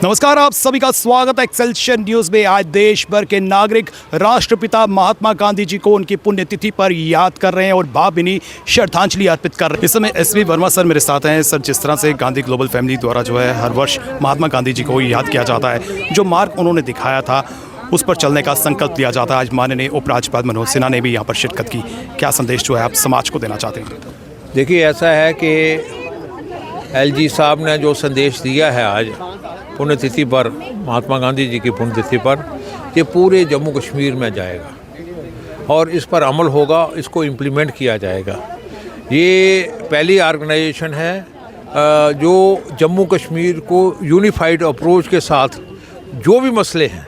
नमस्कार, आप सभी का स्वागत है एक्सेलशियर न्यूज में। आज देश भर के नागरिक राष्ट्रपिता महात्मा गांधी जी को उनकी पुण्यतिथि पर याद कर रहे हैं और भावभीनी श्रद्धांजलि अर्पित कर रहे हैं। इस समय एसवी वर्मा सर मेरे साथ हैं। सर, जिस तरह से गांधी ग्लोबल फैमिली द्वारा जो है हर वर्ष महात्मा गांधी जी को याद किया जाता है, जो मार्ग उन्होंने दिखाया था उस पर चलने का संकल्प लिया जाता है। आज माननीय उपराज्यपाल मनोज सिन्हा ने भी यहाँ पर शिरकत की। क्या संदेश जो है आप समाज को देना चाहते हैं? देखिए, ऐसा है कि एलजी साहब ने जो संदेश दिया है आज पुण्यतिथि पर, महात्मा गांधी जी की पुण्यतिथि पर, ये पूरे जम्मू कश्मीर में जाएगा और इस पर अमल होगा, इसको इम्प्लीमेंट किया जाएगा। ये पहली ऑर्गेनाइजेशन है जो जम्मू कश्मीर को यूनिफाइड अप्रोच के साथ जो भी मसले हैं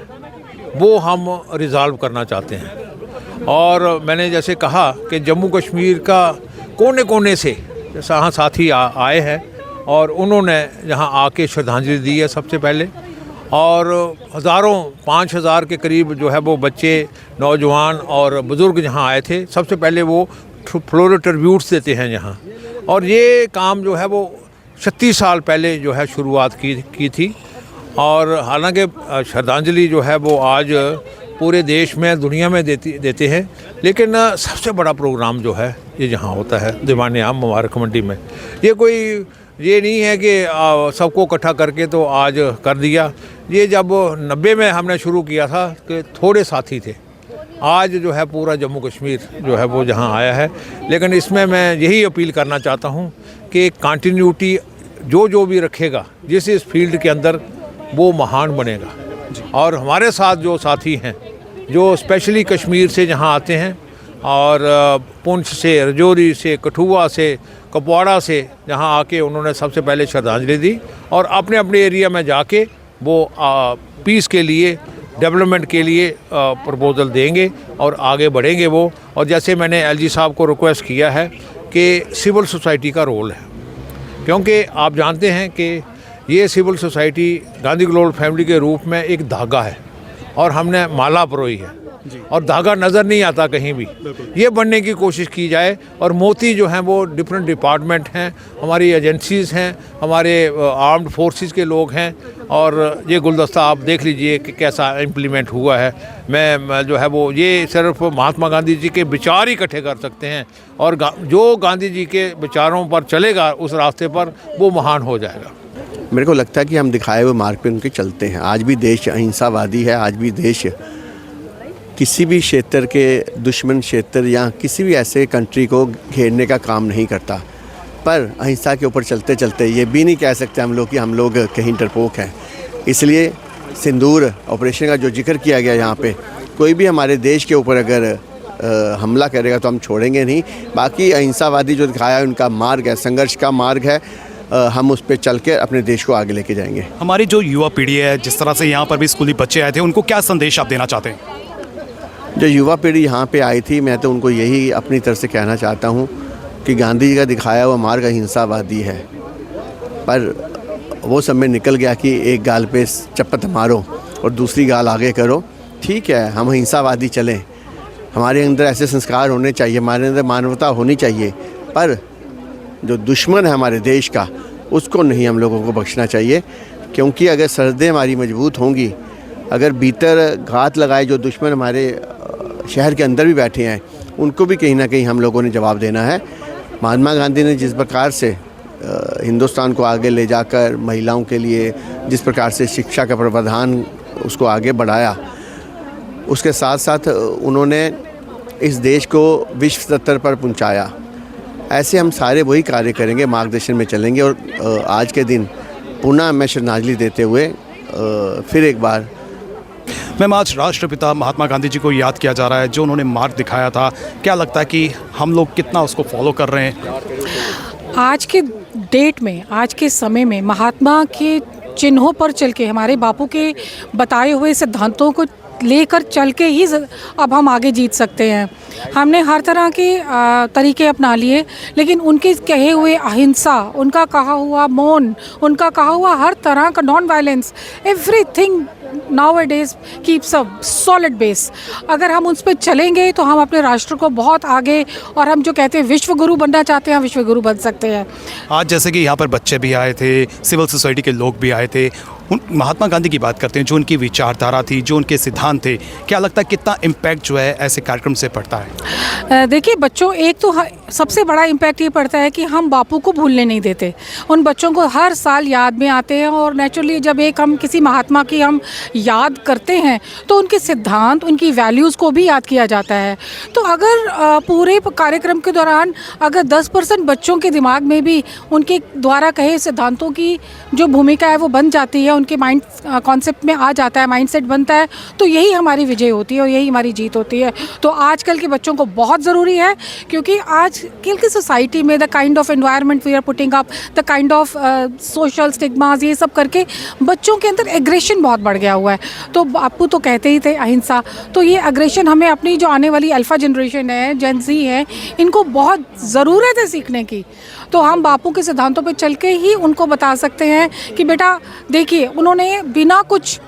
वो हम रिज़ॉल्व करना चाहते हैं। और मैंने जैसे कहा कि जम्मू कश्मीर का कोने कोने से जैसा यहाँ साथी आए हैं और उन्होंने यहाँ आके श्रद्धांजलि दी है सबसे पहले। और हज़ारों 5,000 के करीब जो है वो बच्चे, नौजवान और बुज़ुर्ग यहाँ आए थे। सबसे पहले वो फ्लोरल ट्रिब्यूट्स देते हैं यहाँ, और ये काम जो है वो 36 साल पहले जो है शुरुआत की थी। और हालांकि श्रद्धांजलि जो है वो आज पूरे देश में, दुनिया में देते हैं, लेकिन सबसे बड़ा प्रोग्राम जो है ये यहाँ होता है दीवान-ए-आम मुबारक मंडी में। ये नहीं है कि सबको इकट्ठा करके तो आज कर दिया। ये जब 90 में हमने शुरू किया था कि थोड़े साथी थे, आज जो है पूरा जम्मू कश्मीर जो है वो जहाँ आया है। लेकिन इसमें मैं यही अपील करना चाहता हूँ कि कंटिन्यूटी जो भी रखेगा जिस इस फील्ड के अंदर, वो महान बनेगा। और हमारे साथ जो साथी हैं जो स्पेशली कश्मीर से यहाँ आते हैं, और पुंछ से, रजौरी से, कठुआ से, कुपवाड़ा से यहाँ आके उन्होंने सबसे पहले श्रद्धांजलि दी और अपने अपने एरिया में जाके वो पीस के लिए, डेवलपमेंट के लिए प्रपोजल देंगे और आगे बढ़ेंगे वो। और जैसे मैंने एलजी साहब को रिक्वेस्ट किया है कि सिविल सोसाइटी का रोल है, क्योंकि आप जानते हैं कि ये civil society Gandhi global family के रूप में एक धागा है और हमने माला परोई है और धागा नज़र नहीं आता कहीं भी। ये बनने की कोशिश की जाए। और मोती जो हैं वो डिफरेंट डिपार्टमेंट हैं, हमारी एजेंसीज़ हैं, हमारे आर्म्ड फोर्सेस के लोग हैं। और ये गुलदस्ता आप देख लीजिए कि कैसा इम्प्लीमेंट हुआ है। मैं जो है वो ये सिर्फ महात्मा गांधी जी के विचार ही इकट्ठे कर सकते हैं, और जो गांधी जी के विचारों पर चलेगा उस रास्ते पर, वो महान हो जाएगा। मेरे को लगता है कि हम दिखाए हुए मार्ग पे उनके चलते हैं। आज भी देश अहिंसावादी है। आज भी देश किसी भी क्षेत्र के दुश्मन क्षेत्र या किसी भी ऐसे कंट्री को घेरने का काम नहीं करता। पर अहिंसा के ऊपर चलते चलते ये भी नहीं कह सकते हम लोग कि हम लोग कहीं डरपोक हैं। इसलिए सिंदूर ऑपरेशन का जो जिक्र किया गया यहाँ पे, कोई भी हमारे देश के ऊपर अगर हमला करेगा तो हम छोड़ेंगे नहीं। बाकी अहिंसावादी जो दिखाया है उनका मार्ग है, संघर्ष का मार्ग है। हम उस पर चल के अपने देश को आगे लेके जाएंगे। हमारी जो युवा पीढ़ी है, जिस तरह से यहाँ पर भी स्कूली बच्चे आए थे, उनको क्या संदेश आप देना चाहते हैं? जो युवा पीढ़ी यहाँ पे आई थी, मैं तो उनको यही अपनी तरफ से कहना चाहता हूँ कि गांधी जी का दिखाया हुआ मार्ग अहिंसावादी है, पर वो सब में निकल गया कि एक गाल पे चप्पत मारो और दूसरी गाल आगे करो। ठीक है, हम अहिंसावादी चलें, हमारे अंदर ऐसे संस्कार होने चाहिए, हमारे अंदर मानवता होनी चाहिए, पर जो दुश्मन है हमारे देश का, उसको नहीं हम लोगों को बख्शना चाहिए। क्योंकि अगर सरहदें हमारी मजबूत होंगी, अगर भीतर घात लगाए जो दुश्मन हमारे शहर के अंदर भी बैठे हैं, उनको भी कहीं ना कहीं हम लोगों ने जवाब देना है। महात्मा गांधी ने जिस प्रकार से हिंदुस्तान को आगे ले जाकर महिलाओं के लिए जिस प्रकार से शिक्षा का प्रावधान उसको आगे बढ़ाया, उसके साथ साथ उन्होंने इस देश को विश्व स्तर पर पहुंचाया। ऐसे हम सारे वही कार्य करेंगे, मार्गदर्शन में चलेंगे। और आज के दिन पुनः मैं श्रद्धांजलि देते हुए फिर एक बार मैम, आज राष्ट्रपिता महात्मा गांधी जी को याद किया जा रहा है, जो उन्होंने मार्ग दिखाया था। क्या लगता है कि हम लोग कितना उसको फॉलो कर रहे हैं? आज के डेट में, आज के समय में महात्मा के चिन्हों पर चल के, हमारे बापू के बताए हुए सिद्धांतों को लेकर चल के ही अब हम आगे जीत सकते हैं। हमने हर तरह के तरीके अपना लिए, लेकिन उनके कहे हुए अहिंसा, उनका कहा हुआ मौन, उनका कहा हुआ हर तरह का non violence, everything nowadays keeps a solid base. अगर हम उस पर चलेंगे तो हम अपने राष्ट्र को बहुत आगे, और हम जो कहते हैं विश्व गुरु बनना चाहते हैं, विश्व गुरु बन सकते हैं। आज जैसे कि यहाँ पर बच्चे भी आए थे, सिविल सोसाइटी के लोग भी आए थे, महात्मा गांधी की बात करते हैं, जो उनकी विचारधारा थी, जो उनके सिद्धांत थे, क्या लगता है कितना इम्पैक्ट जो है ऐसे कार्यक्रम से पड़ता है? देखिए बच्चों, एक तो सबसे बड़ा इम्पैक्ट ये पड़ता है कि हम बापू को भूलने नहीं देते। उन बच्चों को हर साल याद में आते हैं और नेचुरली जब एक हम किसी महात्मा की हम याद करते हैं तो उनके सिद्धांत, उनकी वैल्यूज़ को भी याद किया जाता है। तो अगर पूरे कार्यक्रम के दौरान अगर 10% बच्चों के दिमाग में भी उनके द्वारा कहे सिद्धांतों की जो भूमिका है वो बन जाती है, उनके माइंड कॉन्सेप्ट में आ जाता है, माइंडसेट बनता है, तो यही हमारी विजय होती है और यही हमारी जीत होती है। तो आजकल के बच्चों को बहुत ज़रूरी है, क्योंकि आजकल की सोसाइटी में the kind of environment we are putting up, the kind of social stigmas, ये सब करके बच्चों के अंदर एग्रेशन बहुत बढ़ गया हुआ है। तो बापू तो कहते ही थे अहिंसा, तो ये एग्रेशन हमें अपनी जो आने वाली अल्फा जनरेशन है, जेन ज़ी है, इनको बहुत ज़रूरत है सीखने की। तो हम बापू के सिद्धांतों पे चल के ही उनको बता सकते हैं कि बेटा देखिए, उन्होंने बिना कुछ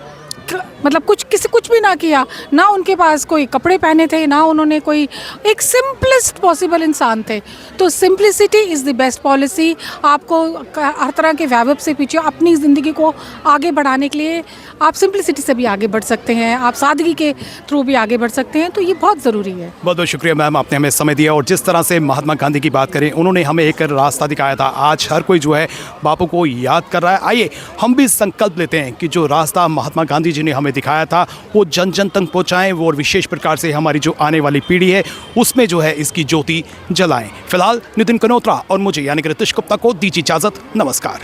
मतलब कुछ भी ना किया, ना उनके पास कोई कपड़े पहने थे, ना उन्होंने कोई, एक सिंपलेस्ट पॉसिबल इंसान थे। तो simplicity is the best policy. आपको हर तरह के वैभव से पीछे अपनी ज़िंदगी को आगे बढ़ाने के लिए आप सिंप्लिसिटी से भी आगे बढ़ सकते हैं, आप सादगी के थ्रू भी आगे बढ़ सकते हैं। तो ये बहुत ज़रूरी है। बहुत बहुत शुक्रिया मैम, आपने हमें समय दिया और जिस तरह से महात्मा गांधी की बात करें, उन्होंने हमें एक रास्ता दिखाया था। आज हर कोई जो है बापू को याद कर रहा है। आइए हम भी संकल्प लेते हैं कि जो रास्ता महात्मा गांधी जी ने हमें दिखाया था वो जन जन तक पहुँचाएँ, वो और विशेष प्रकार से हमारी जो आने वाली पीढ़ी है उसमें जो है इसकी ज्योति जलाएँ। फिलहाल नितिन कनोत्रा और मुझे यानी कि रितिश गुप्ता को दीजिए इजाज़त। नमस्कार।